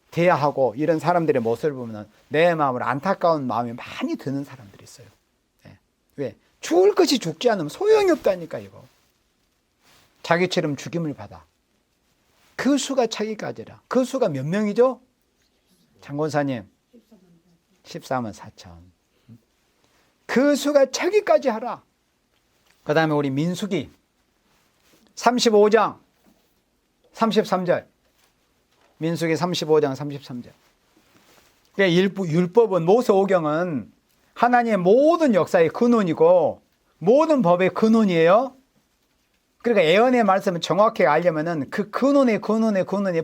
S1: 대하고 이런 사람들의 모습을 보면 내 마음을 안타까운 마음이 많이 드는 사람들이 있어요. 네. 왜? 죽을 것이 죽지 않으면 소용이 없다니까 이거. 자기처럼 죽임을 받아. 그 수가 차기까지라. 그 수가 몇 명이죠? 장권사님 14만 4천. 그 수가 차기까지 하라. 그 다음에 우리 민수기 35장 33절 민수기 35장 33절. 율법은 모세오경은 하나님의 모든 역사의 근원이고 모든 법의 근원이에요. 그러니까 예언의 말씀을 정확히 알려면은 그 근원의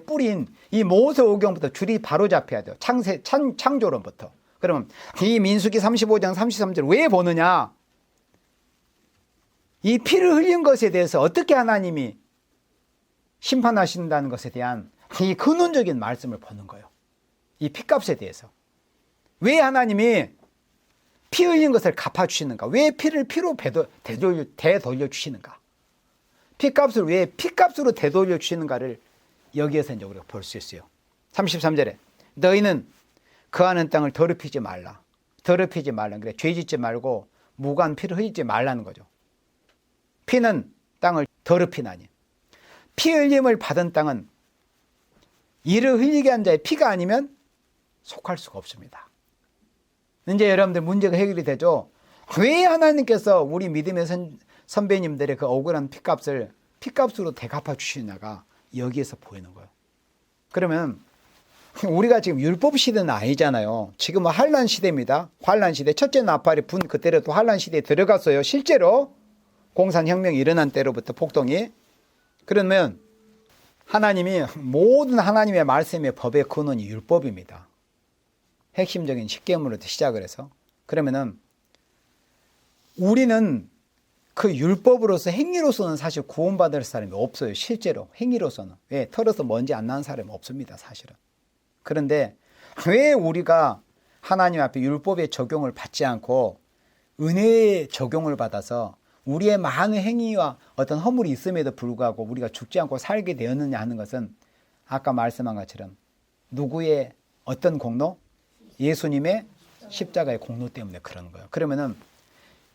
S1: 뿌리인 이 모세오경부터 줄이 바로 잡혀야 돼요. 창조론부터. 그러면 이 민수기 35장 33절 왜 보느냐? 이 피를 흘린 것에 대해서 어떻게 하나님이 심판하신다는 것에 대한 이 근원적인 말씀을 보는 거예요. 이 피값에 대해서. 왜 하나님이 피 흘린 것을 갚아주시는가? 왜 피를 피로 되돌려 주시는가? 피값을 왜 피값으로 되돌려 주시는가를 여기에서 이제 우리가 볼 수 있어요. 33절에 너희는 거하는 땅을 더럽히지 말라. 더럽히지 말라. 그래 죄짓지 말고 무관 피를 흘리지 말라는 거죠. 피는 땅을 더럽히나니. 피 흘림을 받은 땅은 이를 흘리게 한 자의 피가 아니면 속할 수가 없습니다. 이제 여러분들 문제가 해결이 되죠. 왜 하나님께서 우리 믿음의 선배님들의 그 억울한 피값으로 대갚아 주시냐가 여기에서 보이는 거예요. 그러면 우리가 지금 율법 시대는 아니잖아요. 지금은 환란 시대입니다. 환란 시대. 첫째 나팔이 분 그때로도 환란 시대에 들어갔어요. 실제로 공산혁명이 일어난 때로부터 폭동이. 그러면 하나님이 모든 하나님의 말씀의 법의 근원이 율법입니다. 핵심적인 십계명으로 시작을 해서. 그러면은 우리는 그 율법으로서 행위로서는 사실 구원받을 사람이 없어요. 실제로 행위로서는. 왜? 털어서 먼지 안 나는 사람이 없습니다. 사실은. 그런데 왜 우리가 하나님 앞에 율법의 적용을 받지 않고 은혜의 적용을 받아서 우리의 많은 행위와 어떤 허물이 있음에도 불구하고 우리가 죽지 않고 살게 되었느냐 하는 것은 아까 말씀한 것처럼 누구의 어떤 공로? 예수님의 십자가의 공로 때문에 그런 거예요. 그러면은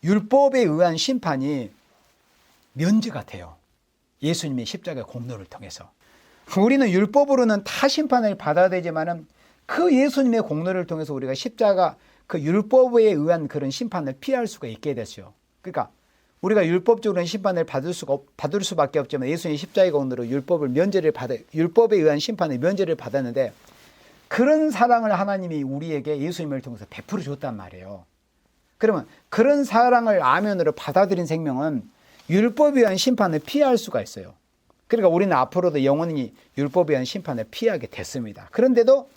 S1: 율법에 의한 심판이 면제가 돼요. 예수님의 십자가의 공로를 통해서. 우리는 율법으로는 다 심판을 받아야 되지만은 그 예수님의 공로를 통해서 우리가 십자가 그 율법에 의한 그런 심판을 피할 수가 있게 됐죠. 그러니까 우리가 율법적으로는 심판을 받을 수밖에 없지만 예수님의 십자가의 공로로 율법에 의한 심판의 면제를 받았는데 그런 사랑을 하나님이 우리에게 예수님을 통해서 베풀어 줬단 말이에요. 그러면 그런 사랑을 아멘으로 받아들인 생명은 율법에 의한 심판을 피할 수가 있어요. 그러니까 우리는 앞으로도 영원히 율법에 의한 심판을 피하게 됐습니다. 그런데도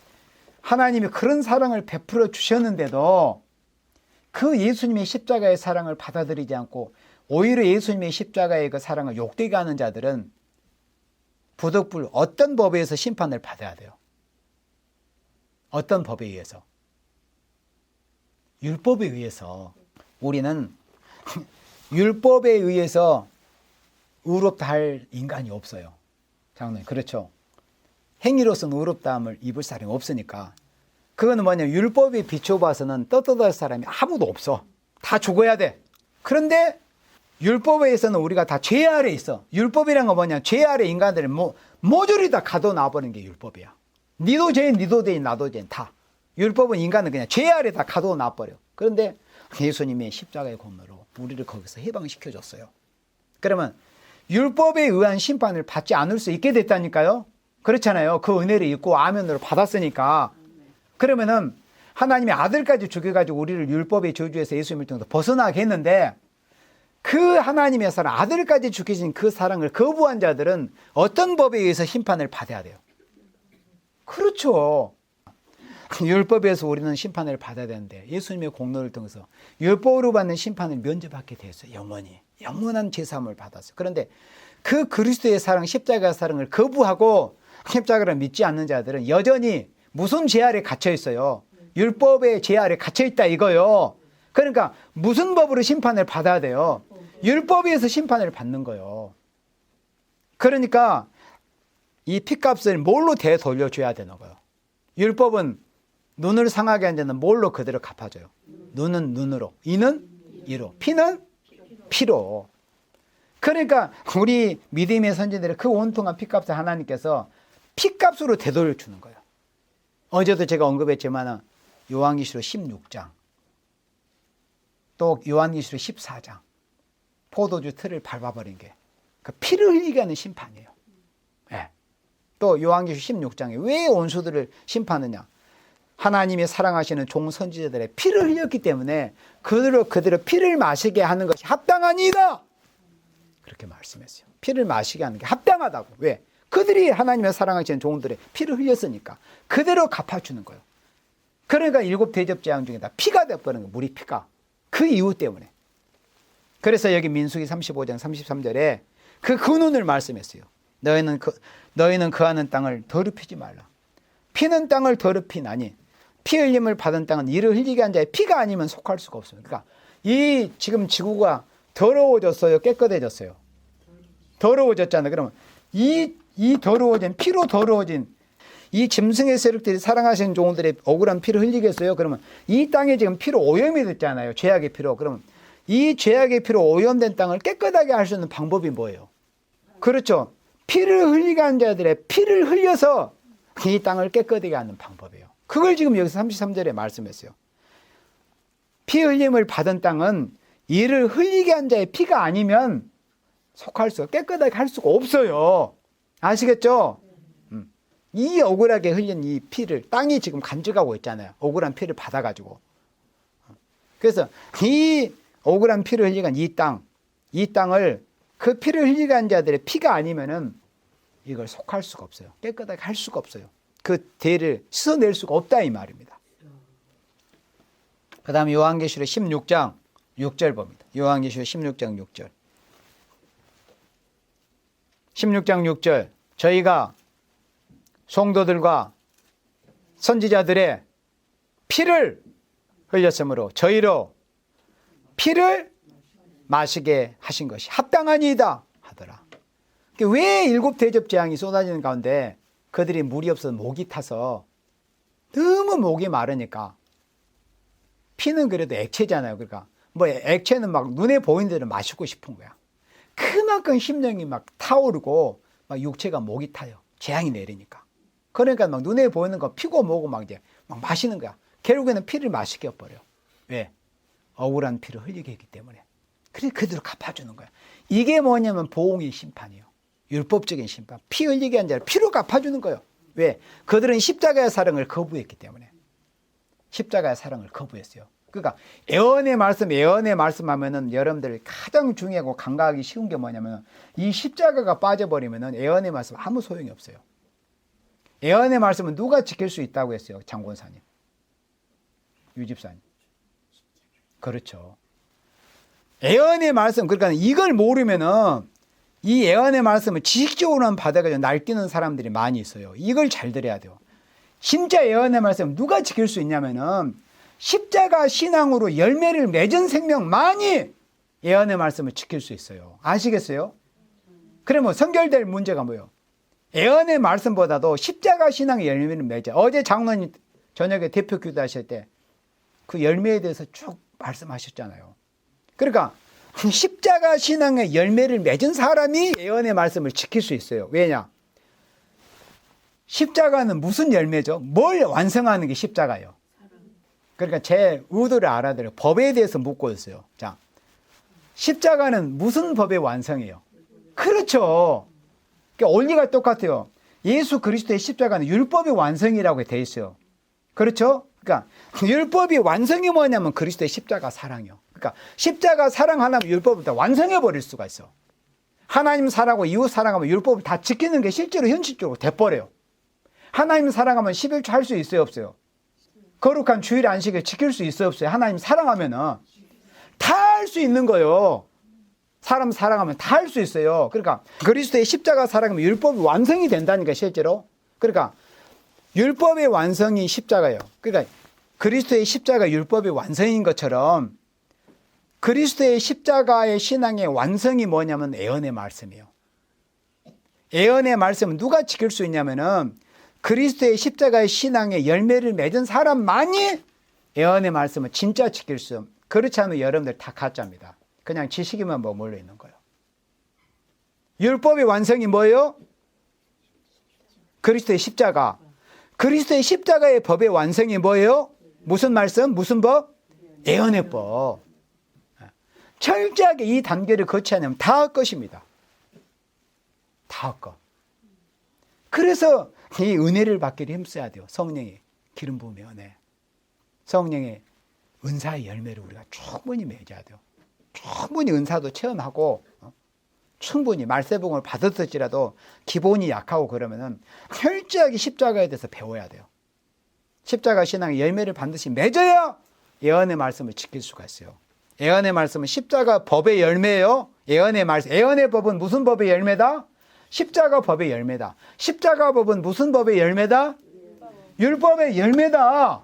S1: 하나님이 그런 사랑을 베풀어 주셨는데도 그 예수님의 십자가의 사랑을 받아들이지 않고 오히려 예수님의 십자가의 그 사랑을 욕되게 하는 자들은 부득불 어떤 법에 의해서 심판을 받아야 돼요. 어떤 법에 의해서? 율법에 의해서. 우리는 율법에 의해서 의롭다 할 인간이 없어요. 장로님, 그렇죠? 행위로서는 의롭다함을 입을 사람이 없으니까. 그거는 뭐냐면 율법에 비춰봐서는 떳떳할 사람이 아무도 없어. 다 죽어야 돼. 그런데 율법에 의해서는 우리가 다 죄 아래 있어. 율법이란 건 뭐냐? 죄 아래 인간들을 모조리 다 가둬놔버리는 게 율법이야. 니도 죄인, 니도 죄인, 나도 죄인 다. 율법은 인간은 그냥 죄 아래 다 가둬놔버려. 그런데 예수님의 십자가의 공로로 우리를 거기서 해방시켜줬어요. 그러면 율법에 의한 심판을 받지 않을 수 있게 됐다니까요. 그렇잖아요. 그 은혜를 입고 아멘으로 받았으니까. 그러면은 하나님의 아들까지 죽여가지고 우리를 율법의 저주에서 예수님을 통해서 벗어나게 했는데 그 하나님의 사랑, 아들까지 죽이신 그 사랑을 거부한 자들은 어떤 법에 의해서 심판을 받아야 돼요? 그렇죠. 율법에서 우리는 심판을 받아야 되는데 예수님의 공로를 통해서 율법으로 받는 심판을 면제받게 되었어요. 영원히. 영원한 제사함을 받았어요. 그런데 그 그리스도의 사랑, 십자가의 사랑을 거부하고 십자가를 믿지 않는 자들은 여전히 무슨 죄 아래 갇혀 있어요? 율법의 죄 아래 갇혀 있다 이거요. 그러니까 무슨 법으로 심판을 받아야 돼요? 율법에 의해서 심판을 받는 거예요. 그러니까 이 피값을 뭘로 되돌려줘야 되는 거예요? 율법은 눈을 상하게 한 자는 뭘로 그대로 갚아줘요? 눈은 눈으로, 이는 이로, 피는 피로. 그러니까 우리 믿음의 선지들의 그 온통한 피값을 하나님께서 피값으로 되돌려주는 거예요. 어제도 제가 언급했지만 요한계시록 16장 또 요한계시록 14장 포도주 틀을 밟아버린 게 그 피를 흘리게 하는 심판이에요. 네. 또 요한계시록 16장에 왜 원수들을 심판하느냐? 하나님이 사랑하시는 종 선지자들의 피를 흘렸기 때문에 그대로 피를 마시게 하는 것이 합당하니이다. 그렇게 말씀했어요. 피를 마시게 하는 게 합당하다고. 왜? 그들이 하나님의 사랑하시는 종들의 피를 흘렸으니까 그대로 갚아주는 거예요. 그러니까 7 대접 재앙 중에 다 피가 되어버린 거예요. 물이 피가. 그 이유 때문에. 그래서 여기 민수기 35장 33절에 그 근원을 말씀했어요. 너희는 거하는 땅을 더럽히지 말라. 피는 땅을 더럽히나니 피 흘림을 받은 땅은 이를 흘리게 한 자의 피가 아니면 속할 수가 없습니다. 그러니까 이 지금 지구가 더러워졌어요? 깨끗해졌어요? 더러워졌잖아요. 그러면 이 더러워진 피로 더러워진 이 짐승의 세력들이 사랑하시는 종들의 억울한 피를 흘리겠어요? 그러면 이 땅에 지금 피로 오염이 됐잖아요. 죄악의 피로. 그러면 이 죄악의 피로 오염된 땅을 깨끗하게 할 수 있는 방법이 뭐예요? 그렇죠. 피를 흘리게 한 자들의 피를 흘려서 이 땅을 깨끗하게 하는 방법이에요. 그걸 지금 여기서 33절에 말씀했어요. 피 흘림을 받은 땅은 이를 흘리게 한 자의 피가 아니면 속할 수가 깨끗하게 할 수가 없어요. 아시겠죠? 이 억울하게 흘린 이 피를 땅이 지금 간직하고 있잖아요. 억울한 피를 받아가지고. 그래서 이 억울한 피를 흘리게 한 이 땅을 그 피를 흘리게 한 자들의 피가 아니면은 이걸 속할 수가 없어요. 깨끗하게 할 수가 없어요. 그 죄를 씻어낼 수가 없다 이 말입니다. 그 다음에 요한계시록 16장 6절 봅니다. 요한계시록 16장 6절. 16장 6절. 저희가 성도들과 선지자들의 피를 흘렸으므로 저희로 피를 마시게 하신 것이 합당하니이다 하더라. 왜 7 대접 재앙이 쏟아지는 가운데 그들이 물이 없어서 목이 타서 너무 목이 마르니까 피는 그래도 액체잖아요. 그러니까 뭐 액체는 막 눈에 보이는 대로 마시고 싶은 거야. 그만큼 심령이 막 타오르고 막 육체가 목이 타요. 재앙이 내리니까. 그러니까 막 눈에 보이는 거 피고 뭐고 막 이제 막 마시는 거야. 결국에는 피를 마시게 해버려. 왜? 억울한 피를 흘리게 했기 때문에. 그래서 그대로 갚아주는 거야. 이게 뭐냐면 보응의 심판이에요. 율법적인 심판. 피 흘리게 한 자를 피로 갚아주는 거예요. 왜? 그들은 십자가의 사랑을 거부했기 때문에. 십자가의 사랑을 거부했어요. 그러니까 예언의 말씀 하면은 여러분들 가장 중요하고 간과하기 쉬운 게 뭐냐면 이 십자가가 빠져버리면은 예언의 말씀 아무 소용이 없어요. 예언의 말씀은 누가 지킬 수 있다고 했어요? 장권사님, 유집사님. 그렇죠. 예언의 말씀, 그러니까 이걸 모르면은 이 예언의 말씀을 지식적으로만 받아가지고 날뛰는 사람들이 많이 있어요. 이걸 잘 들어야 돼요. 진짜 예언의 말씀 누가 지킬 수 있냐면은 십자가 신앙으로 열매를 맺은 생명만이 예언의 말씀을 지킬 수 있어요. 아시겠어요? 그러면 선결될 문제가 뭐예요? 예언의 말씀보다도 십자가 신앙의 열매를 맺어. 어제 장로님 저녁에 대표 기도하실 때 그 열매에 대해서 쭉 말씀하셨잖아요. 그러니까 십자가 신앙의 열매를 맺은 사람이 예언의 말씀을 지킬 수 있어요. 왜냐? 십자가는 무슨 열매죠? 뭘 완성하는 게 십자가예요? 그러니까 제 의도를 알아들어요. 법에 대해서 묻고 있어요. 자, 십자가는 무슨 법의 완성이에요? 그렇죠. 그러니까 원리가 똑같아요. 예수 그리스도의 십자가는 율법의 완성이라고 되어 있어요. 그렇죠? 그러니까 율법이 완성이 뭐냐면 그리스도의 십자가 사랑이요. 그러니까 십자가 사랑 하나면 율법을 다 완성해 버릴 수가 있어. 하나님 사랑하고 이웃 사랑하면 율법을 다 지키는 게 실제로 현실적으로 돼버려요. 하나님 사랑하면 11조 할 수 있어요, 없어요? 거룩한 주일 안식을 지킬 수 있어요, 없어요? 하나님 사랑하면은 다 할 수 있는 거예요. 사람 사랑하면 다 할 수 있어요. 그러니까 그리스도의 십자가 사랑하면 율법이 완성이 된다니까, 실제로. 그러니까 율법의 완성이 십자가예요. 그러니까 그리스도의 십자가 율법의 완성인 것처럼 그리스도의 십자가의 신앙의 완성이 뭐냐면 예언의 말씀이에요. 예언의 말씀은 누가 지킬 수 있냐면은 그리스도의 십자가의 신앙의 열매를 맺은 사람만이 예언의 말씀을 진짜 지킬 수. 그렇지 않으면 여러분들 다 가짜입니다. 그냥 지식에만 머물러 있는 거예요. 율법의 완성이 뭐예요? 그리스도의 십자가. 그리스도의 십자가의 법의 완성이 뭐예요? 무슨 말씀? 무슨 법? 예언의 법. 철저하게 이 단계를 거치 않으면 다 할 것입니다. 다 할 것. 그래서 이 은혜를 받기를 힘써야 돼요. 성령의 기름 부음의 은혜. 성령의 은사의 열매를 우리가 충분히 맺어야 돼요. 충분히 은사도 체험하고 충분히 말세봉을 받았을지라도 기본이 약하고 그러면은 철저하게 십자가에 대해서 배워야 돼요. 십자가 신앙의 열매를 반드시 맺어야 예언의 말씀을 지킬 수가 있어요. 예언의 말씀은 십자가 법의 열매예요. 예언의 말씀. 예언의 법은 무슨 법의 열매다? 십자가 법의 열매다. 십자가 법은 무슨 법의 열매다? 율법의 열매다.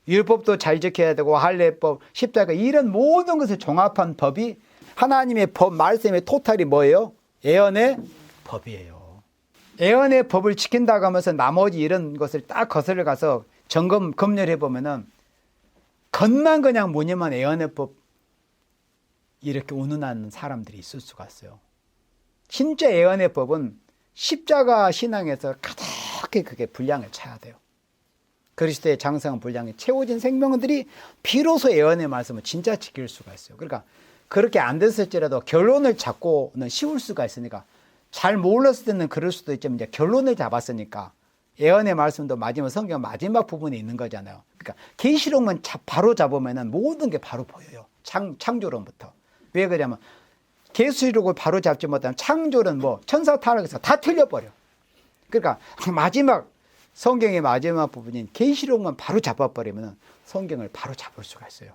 S1: 율법도 잘 지켜야 되고 할례법, 십자가 이런 모든 것을 종합한 법이 하나님의 법, 말씀의 토탈이 뭐예요? 예언의 법이에요. 예언의 법을 지킨다고 하면서 나머지 이런 것을 딱 거슬러 가서 검열해 보면은 겉만 그냥 무념한 예언의 법 이렇게 운운하는 사람들이 있을 수가 있어요. 진짜 예언의 법은 십자가 신앙에서 가득히 그게 분량을 차야 돼요. 그리스도의 장성한 분량에 채워진 생명들이 비로소 예언의 말씀을 진짜 지킬 수가 있어요. 그러니까 그렇게 안 됐을지라도 결론을 잡고는 쉬울 수가 있으니까 잘 몰랐을 때는 그럴 수도 있지만 이제 결론을 잡았으니까 예언의 말씀도 마지막 성경 마지막 부분에 있는 거잖아요. 그러니까 계시록만 바로 잡으면은 모든 게 바로 보여요. 창조론부터. 왜 그러냐면 계시록을 바로 잡지 못하면 창조론 뭐 천사 타락에서 다 틀려버려. 그러니까 마지막 성경의 마지막 부분인 계시록만 바로 잡아버리면 성경을 바로 잡을 수가 있어요.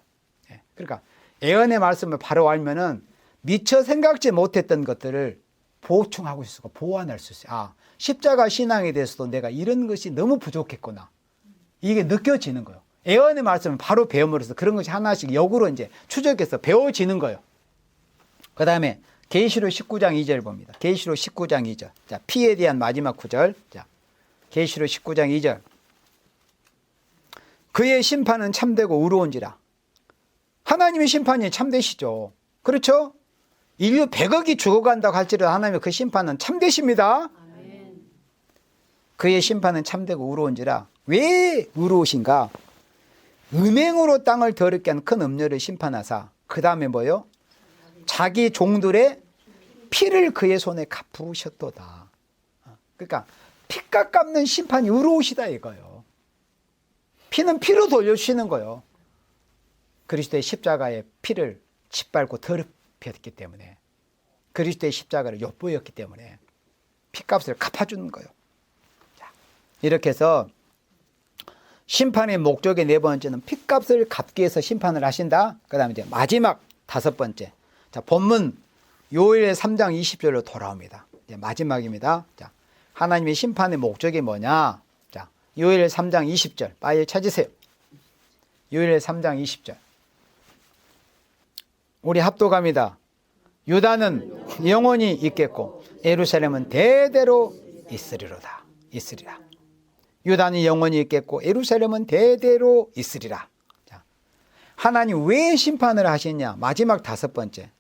S1: 그러니까 예언의 말씀을 바로 알면은 미처 생각지 못했던 것들을 보충하고 있고 보완할 수 있어요. 아, 십자가 신앙에 대해서도 내가 이런 것이 너무 부족했구나. 이게 느껴지는 거예요. 예언의 말씀을 바로 배움으로써 그런 것이 하나씩 역으로 이제 추적해서 배워지는 거예요. 그 다음에 계시록 19장 2절 봅니다. 계시록 19장 2절. 자, 피에 대한 마지막 구절. 자, 계시록 19장 2절. 그의 심판은 참되고 의로운지라. 하나님의 심판이 참되시죠. 그렇죠? 인류 100억이 죽어간다고 할지라도 하나님의 그 심판은 참되십니다. 그의 심판은 참되고 의로운지라. 왜 의로우신가? 음행으로 땅을 더럽게 한 큰 음녀를 심판하사 그 다음에 뭐요? 자기 종들의 피를 그의 손에 갚으셨도다. 그러니까 피값 갚는 심판이 의로우시다 이거예요. 피는 피로 돌려주시는 거예요. 그리스도의 십자가의 피를 짓밟고 더럽혔기 때문에, 그리스도의 십자가를 엿보였기 때문에 피값을 갚아주는 거예요. 자, 이렇게 해서 심판의 목적의 네 번째는 피값을 갚기 위해서 심판을 하신다. 그 다음에 이제 마지막 다섯 번째. 자, 본문 요엘 3장 20절로 돌아옵니다. 이제 마지막입니다. 자, 하나님의 심판의 목적이 뭐냐? 자, 요엘 3장 20절 빨리 찾으세요. 요엘 3장 20절. 우리 합독합니다. 유다는 영원히 있겠고 예루살렘은 대대로 있으리로다. 있으리라. 유다는 영원히 있겠고 예루살렘은 대대로 있으리라. 자, 하나님 왜 심판을 하시냐? 마지막 다섯 번째.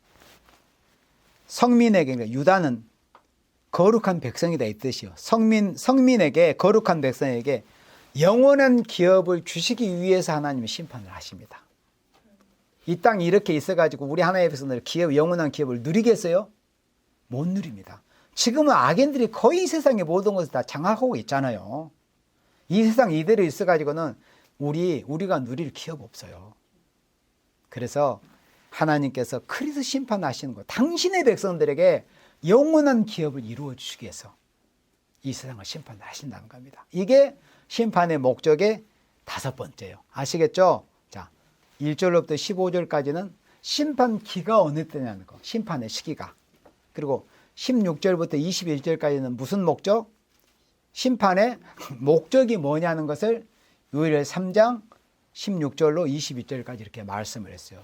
S1: 성민에게, 그러니까 유다는 거룩한 백성이다 이 뜻이요. 성민에게, 거룩한 백성에게 영원한 기업을 주시기 위해서 하나님이 심판을 하십니다. 이 땅이 이렇게 있어가지고 우리 하나님의 백성들 영원한 기업을 누리겠어요? 못 누립니다. 지금은 악인들이 거의 세상의 모든 것을 다 장악하고 있잖아요. 이 세상 이대로 있어가지고는 우리가 누릴 기업 없어요. 그래서 하나님께서 그리스도 심판하시는 것, 당신의 백성들에게 영원한 기업을 이루어 주시기 위해서 이 세상을 심판을 하신다는 겁니다. 이게 심판의 목적의 다섯 번째예요. 아시겠죠? 자, 1절로부터 15절까지는 심판기가 어느 때냐는 거, 심판의 시기가. 그리고 16절부터 21절까지는 무슨 목적? 심판의 목적이 뭐냐는 것을 요엘 3장 16절로 22절까지 이렇게 말씀을 했어요.